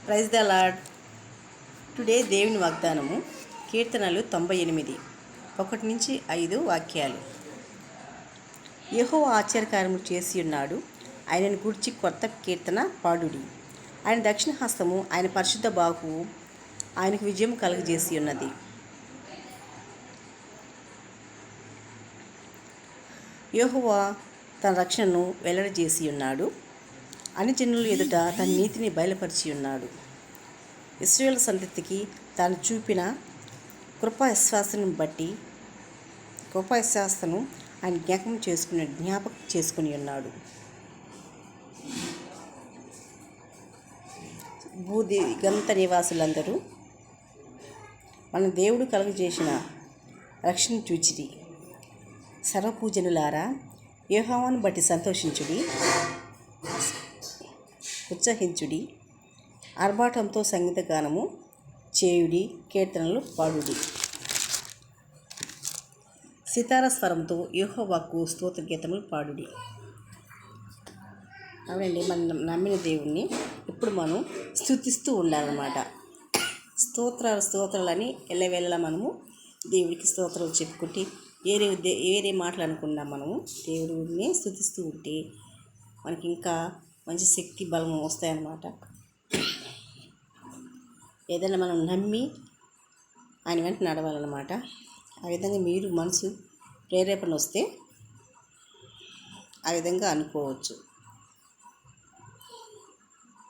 Praise the lord. Today దేవుని వాగ్దానము కీర్తనలు 98 1-5 వాక్యాలు. యెహోవా ఆశ్చర్యకార్యములు చేసి ఉన్నాడు, ఆయనను గూర్చి కొత్త కీర్తన పాడుడి. ఆయన దక్షిణ హస్తము, ఆయన పరిశుద్ధ బాహువు ఆయనకు విజయం కలుగజేసి ఉన్నది. యెహోవా తన రక్షణను వెల్లడిచేసి ఉన్నాడు, అన్ని జనుల ఎదుట తన నీతిని బయలుపరిచి ఉన్నాడు. ఇశ్రాయేలు సంతతికి తాను చూపిన కృపావిశ్వాసాన్ని బట్టి కృపావిశ్వాసను ఆయన జ్ఞాపకం చేసుకుని ఉన్నాడు. భూదిగంత నివాసులందరూ మన దేవుడు కలుగజేసిన రక్షణ చూచిరి. సర్వపూజనులారా, యెహోవాను బట్టి సంతోషించుడి, ఉత్సహించుడి, ఆర్భాటంతో సంగీత గానము చేయుడి, కీర్తనలు పాడుడి. సితార స్వరంతో యెహోవాకు స్తోత్ర గీతములు పాడుడి. అవునండి, మనం నమ్మిన దేవుణ్ణి ఇప్పుడు మనం స్తుతిస్తూ ఉండాలన్నమాట. స్తోత్రాలని ఎల్లవేళలా మనము దేవుడికి స్తోత్రాలు చెప్పుకుంటే వేరే మాటలు అనుకున్నా మనము దేవుడిని స్తుతిస్తూ ఉంటే మనకి ఇంకా మంచి శక్తి బలము వస్తాయన్నమాట. ఏదైనా మనం నమ్మి ఆయన వెంట నడవాలన్నమాట. ఆ విధంగా మీరు మనసు ప్రేరేపణ వస్తే ఆ విధంగా అనుకోవచ్చు.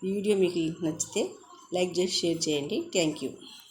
ఈ వీడియో మీకు నచ్చితే లైక్ చేసి షేర్ చేయండి. Thank you.